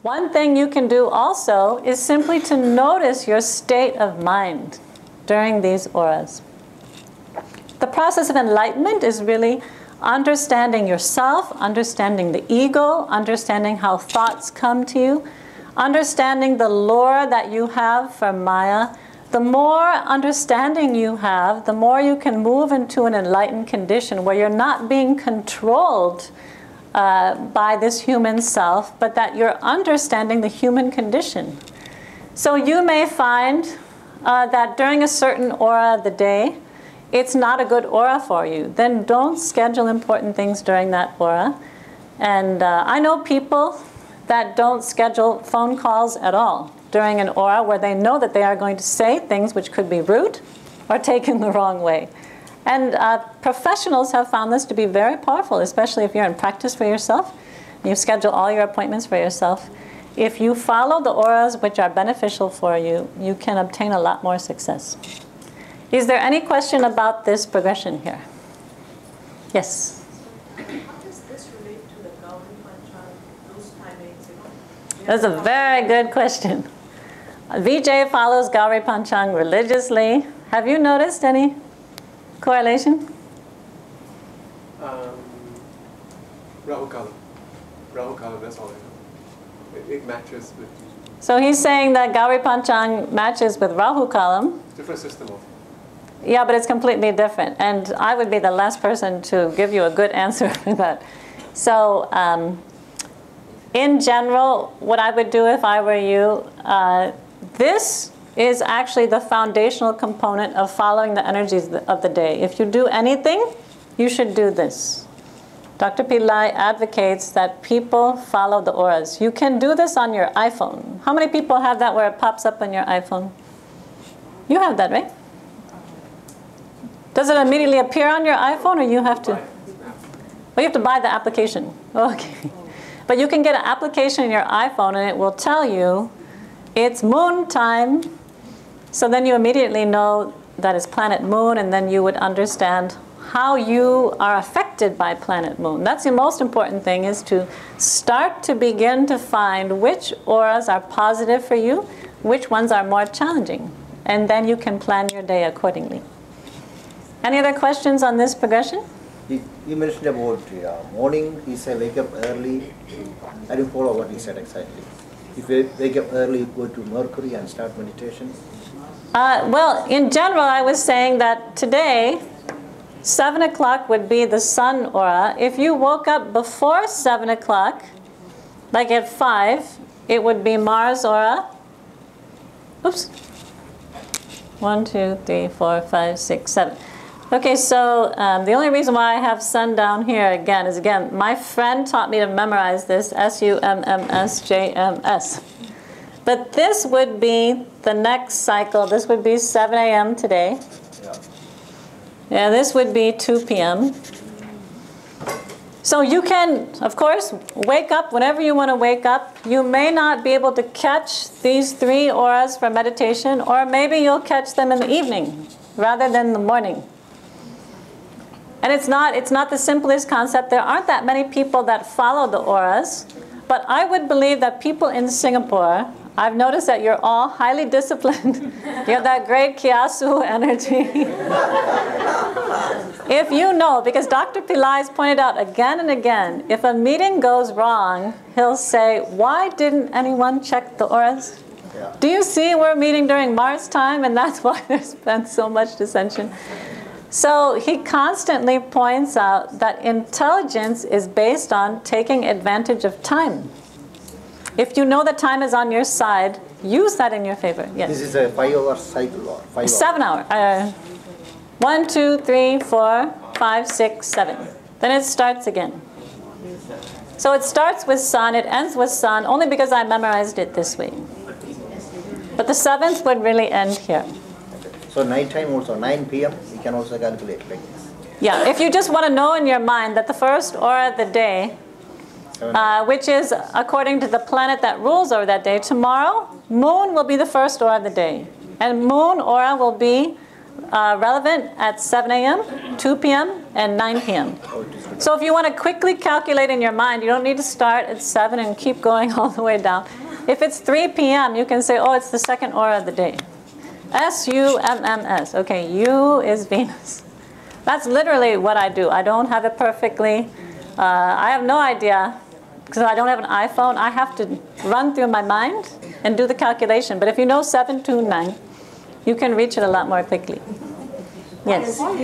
One thing you can do also is simply to notice your state of mind during these auras. The process of enlightenment is really understanding yourself, understanding the ego, understanding how thoughts come to you, understanding the lure that you have from Maya. The more understanding you have, the more you can move into an enlightened condition where you're not being controlled by this human self, but that you're understanding the human condition. So you may find that during a certain aura of the day, it's not a good aura for you. Then don't schedule important things during that aura. And I know people that don't schedule phone calls at all during an aura where they know that they are going to say things which could be rude or taken the wrong way. And professionals have found this to be very powerful, especially if you're in practice for yourself. You schedule all your appointments for yourself. If you follow the auras which are beneficial for you, you can obtain a lot more success. Is there any question about this progression here? Yes? How does this relate to the Gauri Panchang, those timings? That's a very good question. Vijay follows Gauri Panchang religiously. Have you noticed any correlation? Rahu Kala, that's all I know. It matches with... So he's saying that Gauri Panchang matches with Rahu Kalam. Different system of... Yeah, but it's completely different. And I would be the last person to give you a good answer for that. So in general, what I would do if I were you, this is actually the foundational component of following the energies of the day. If you do anything, you should do this. Dr. Pillai advocates that people follow the auras. You can do this on your iPhone. How many people have that where it pops up on your iPhone? You have that, right? Does it immediately appear on your iPhone, or you have to? Well, you have to buy the application. Okay. But you can get an application in your iPhone, and it will tell you it's moon time. So then you immediately know that it's planet moon, and then you would understand how you are affected by planet moon. That's the most important thing, is to start to begin to find which auras are positive for you, which ones are more challenging. And then you can plan your day accordingly. Any other questions on this progression? You mentioned about morning, he said wake up early. I didn't follow what he said exactly. If you wake up early, go to Mercury and start meditation? Well, in general, I was saying that today, 7 o'clock would be the sun aura. If you woke up before 7 o'clock, like at 5, it would be Mars aura. Oops. 1, 2, 3, 4, 5, 6, 7. Okay, so the only reason why I have sun down here again is, my friend taught me to memorize this, SUMMSJMS. But this would be the next cycle. This would be 7 a.m. today. Yeah, this would be 2 p.m. So you can, of course, wake up whenever you want to wake up. You may not be able to catch these 3 auras for meditation, or maybe you'll catch them in the evening rather than the morning. And it's not the simplest concept. There aren't that many people that follow the auras. But I would believe that people in Singapore, I've noticed that you're all highly disciplined. You have that great Kiasu energy. If you know, because Dr. Pillai has pointed out again and again, if a meeting goes wrong, he'll say, why didn't anyone check the auras? Yeah. Do you see we're meeting during Mars time, and that's why there's been so much dissension? So he constantly points out that intelligence is based on taking advantage of time. If you know that time is on your side, use that in your favor. Yes. This is a 5-hour cycle, or 5 hours? 7 hour. 1, 2, 3, 4, 5, 6, 7. Then it starts again. So it starts with sun, it ends with sun, only because I memorized it this way. But the 7th would really end here. So night time also, 9 p.m., we can also calculate like this. Yeah, if you just want to know in your mind that the first aura of the day, which is according to the planet that rules over that day, tomorrow, moon will be the first aura of the day. And moon aura will be relevant at 7 a.m., 2 p.m., and 9 p.m. So if you want to quickly calculate in your mind, you don't need to start at 7 and keep going all the way down. If it's 3 p.m., you can say, oh, it's the second aura of the day. S-U-M-M-S. Okay, U is Venus. That's literally what I do. I don't have it perfectly. I have no idea, because I don't have an iPhone. I have to run through my mind and do the calculation. But if you know 7 to 9, you can reach it a lot more quickly. Yes? Why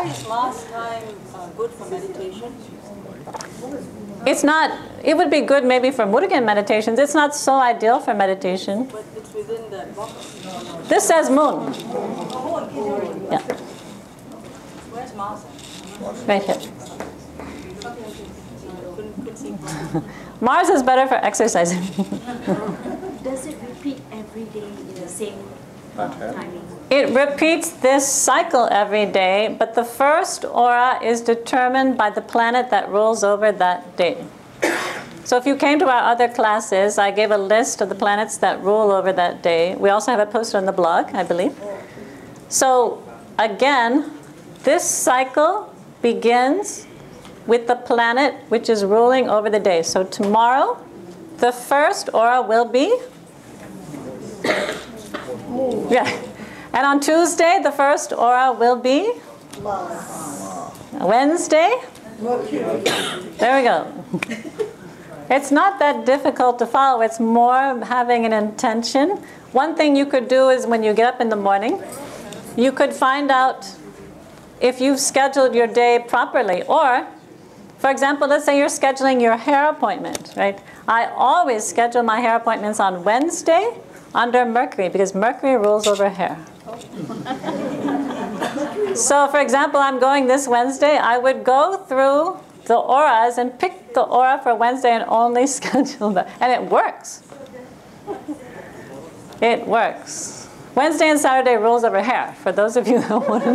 is last time good for meditation? It's not, it would be good maybe for Murugan meditations. It's not so ideal for meditation. But it's within the box. This says moon. Yeah. Where's Mars? Right here. Couldn't see. Mars is better for exercising. Does it repeat every day in the same timing? It repeats this cycle every day, but the first aura is determined by the planet that rules over that day. So if you came to our other classes, I gave a list of the planets that rule over that day. We also have it posted on the blog, I believe. So again, this cycle begins with the planet which is ruling over the day. So tomorrow, the first aura will be? Yeah. And on Tuesday, the first aura will be? Wednesday? There we go. It's not that difficult to follow. It's more having an intention. One thing you could do is when you get up in the morning, you could find out if you've scheduled your day properly. Or, for example, let's say you're scheduling your hair appointment, right? I always schedule my hair appointments on Wednesday under Mercury, because Mercury rules over hair. So, for example, I'm going this Wednesday. I would go through the auras and pick the aura for Wednesday and only schedule that. And it works. It works. Wednesday and Saturday rules over hair, for those of you that want to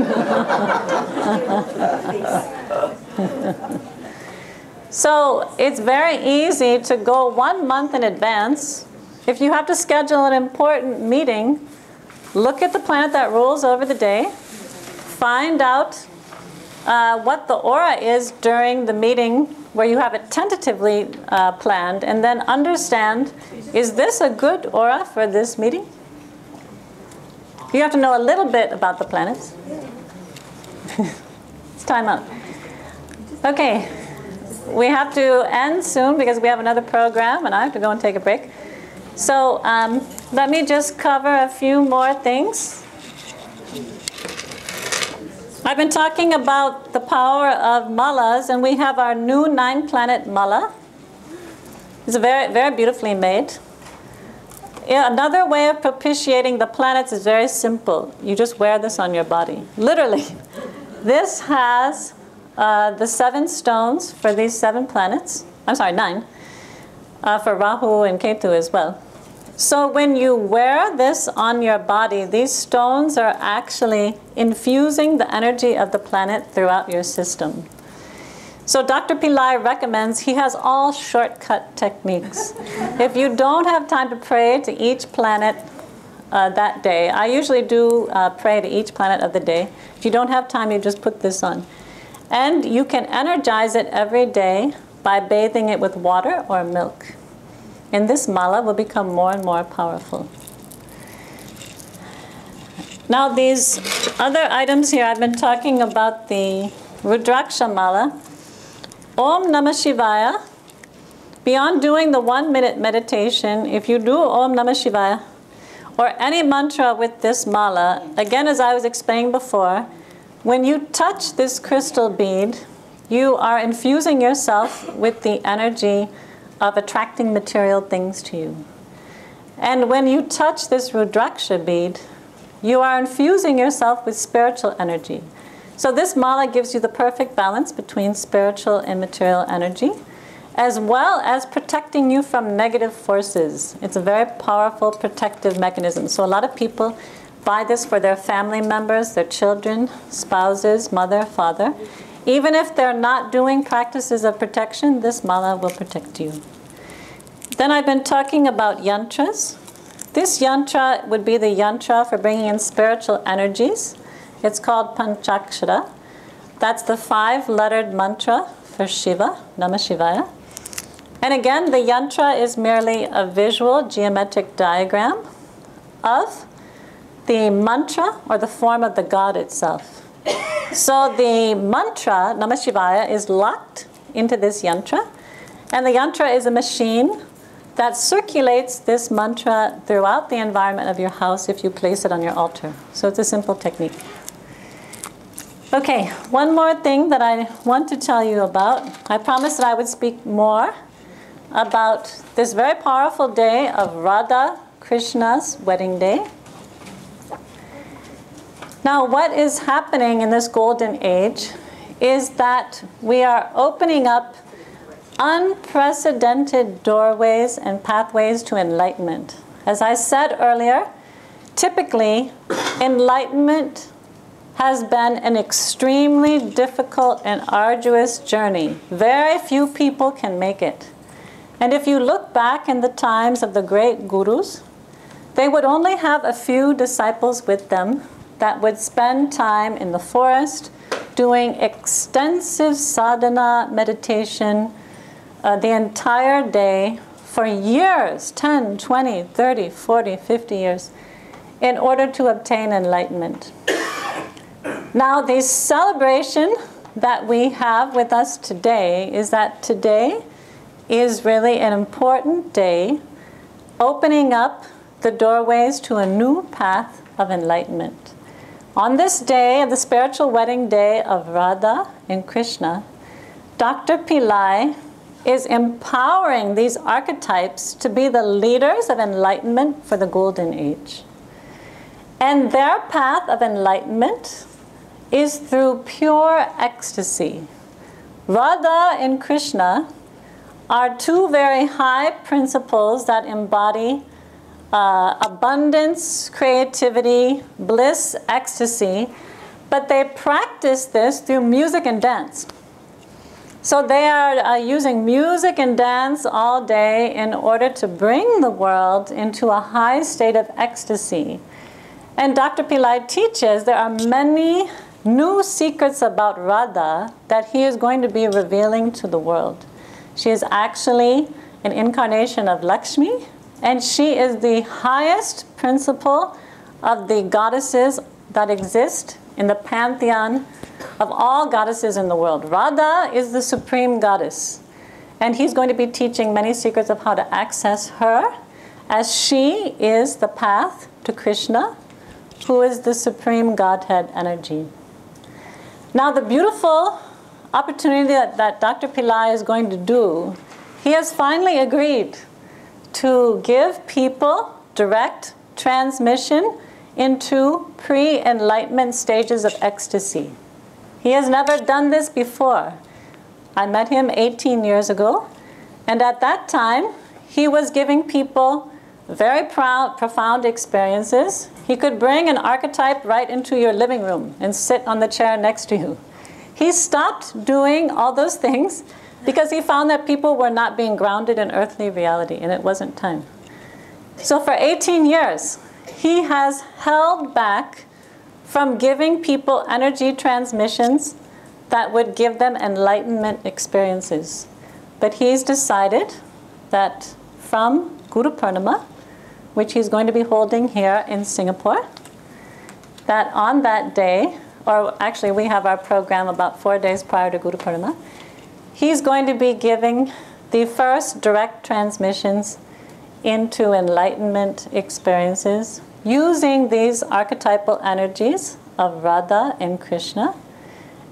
know. So it's very easy to go 1 month in advance. If you have to schedule an important meeting, look at the planet that rules over the day, find out what the aura is during the meeting where you have it tentatively planned, and then understand, is this a good aura for this meeting? You have to know a little bit about the planets. It's time up. Okay, we have to end soon because we have another program and I have to go and take a break. So let me just cover a few more things. I've been talking about the power of malas, and we have our new 9-planet mala. It's very, very beautifully made. Another way of propitiating the planets is very simple. You just wear this on your body. Literally. This has the 7 stones for these 7 planets. I'm sorry, 9. For Rahu and Ketu as well. So when you wear this on your body, these stones are actually infusing the energy of the planet throughout your system. So Dr. Pillai recommends, he has all shortcut techniques. If you don't have time to pray to each planet that day, I usually do pray to each planet of the day. If you don't have time, you just put this on. And you can energize it every day by bathing it with water or milk. And this mala will become more and more powerful. Now these other items here, I've been talking about the Rudraksha mala. Om Namah Shivaya. Beyond doing the 1-minute meditation, if you do Om Namah Shivaya, or any mantra with this mala, again, as I was explaining before, when you touch this crystal bead, you are infusing yourself with the energy of attracting material things to you. And when you touch this Rudraksha bead, you are infusing yourself with spiritual energy. So this mala gives you the perfect balance between spiritual and material energy, as well as protecting you from negative forces. It's a very powerful protective mechanism. So a lot of people buy this for their family members, their children, spouses, mother, father. Even if they're not doing practices of protection, this mala will protect you. Then I've been talking about yantras. This yantra would be the yantra for bringing in spiritual energies. It's called Panchakshara. That's the 5-lettered mantra for Shiva, Namah Shivaya. And again, the yantra is merely a visual geometric diagram of the mantra or the form of the God itself. So the mantra, Namah Shivaya, is locked into this yantra. And the yantra is a machine that circulates this mantra throughout the environment of your house if you place it on your altar. So it's a simple technique. Okay, one more thing that I want to tell you about. I promised that I would speak more about this very powerful day of Radha Krishna's wedding day. Now, what is happening in this golden age is that we are opening up unprecedented doorways and pathways to enlightenment. As I said earlier, typically, enlightenment has been an extremely difficult and arduous journey. Very few people can make it. And if you look back in the times of the great gurus, they would only have a few disciples with them that would spend time in the forest doing extensive sadhana meditation the entire day for years, 10, 20, 30, 40, 50 years, in order to obtain enlightenment. Now, the celebration that we have with us today is that today is really an important day opening up the doorways to a new path of enlightenment. On this day, the spiritual wedding day of Radha and Krishna, Dr. Pillai is empowering these archetypes to be the leaders of enlightenment for the golden age. And their path of enlightenment is through pure ecstasy. Radha and Krishna are two very high principles that embody abundance, creativity, bliss, ecstasy, but they practice this through music and dance. So they are using music and dance all day in order to bring the world into a high state of ecstasy. And Dr. Pillai teaches there are many new secrets about Radha that he is going to be revealing to the world. She is actually an incarnation of Lakshmi, and she is the highest principle of the goddesses that exist in the pantheon of all goddesses in the world. Radha is the supreme goddess, and he's going to be teaching many secrets of how to access her, as she is the path to Krishna, who is the supreme Godhead energy. Now, the beautiful opportunity that Dr. Pillai is going to do, he has finally agreed to give people direct transmission into pre-enlightenment stages of ecstasy. He has never done this before. I met him 18 years ago, and at that time, he was giving people very profound experiences. He could bring an archetype right into your living room and sit on the chair next to you. He stopped doing all those things because he found that people were not being grounded in earthly reality, and it wasn't time. So for 18 years, he has held back from giving people energy transmissions that would give them enlightenment experiences. But he's decided that from Guru Purnima, which he's going to be holding here in Singapore, that on that day, or actually we have our program about 4 days prior to Guru Purnima, he's going to be giving the first direct transmissions into enlightenment experiences using these archetypal energies of Radha and Krishna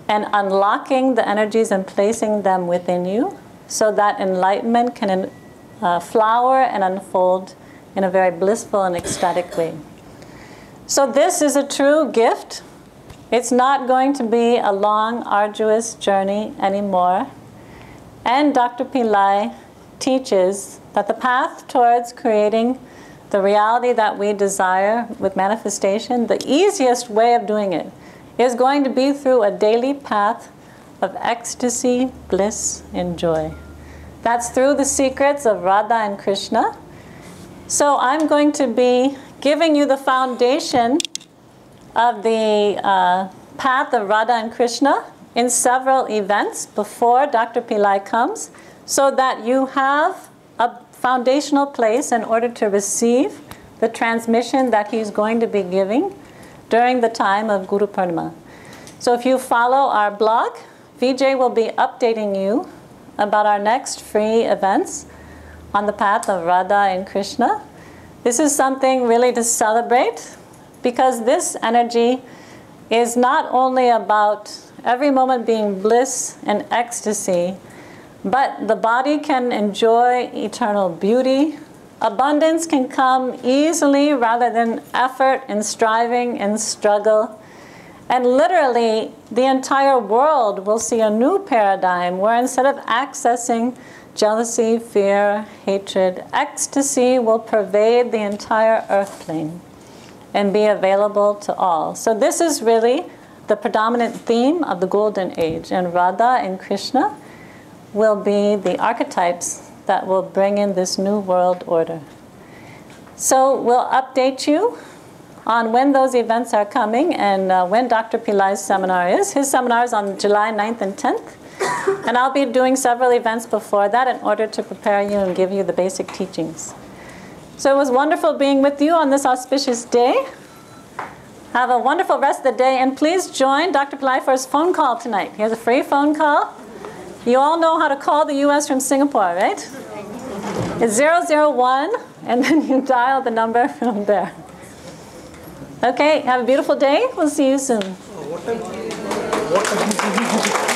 and unlocking the energies and placing them within you so that enlightenment can flower and unfold in a very blissful and ecstatic way. So this is a true gift. It's not going to be a long, arduous journey anymore. And Dr. Pillai teaches that the path towards creating the reality that we desire with manifestation, the easiest way of doing it is going to be through a daily path of ecstasy, bliss, and joy. That's through the secrets of Radha and Krishna. So I'm going to be giving you the foundation of the path of Radha and Krishna in several events before Dr. Pillai comes, so that you have a foundational place in order to receive the transmission that he's going to be giving during the time of Guru Purnima. So if you follow our blog, Vijay will be updating you about our next free events on the path of Radha and Krishna. This is something really to celebrate, because this energy is not only about every moment being bliss and ecstasy, but the body can enjoy eternal beauty. Abundance can come easily rather than effort and striving and struggle. And literally, the entire world will see a new paradigm where instead of accessing jealousy, fear, hatred, ecstasy will pervade the entire earth plane and be available to all. So this is really the predominant theme of the Golden Age, and Radha and Krishna will be the archetypes that will bring in this new world order. So we'll update you on when those events are coming and when Dr. Pillai's seminar is. His seminar is on July 9th and 10th. And I'll be doing several events before that in order to prepare you and give you the basic teachings. So it was wonderful being with you on this auspicious day. Have a wonderful rest of the day, and please join Dr. Pillai for his phone call tonight. He has a free phone call. You all know how to call the US from Singapore, right? It's 001, and then you dial the number from there. Okay, have a beautiful day. We'll see you soon. What time?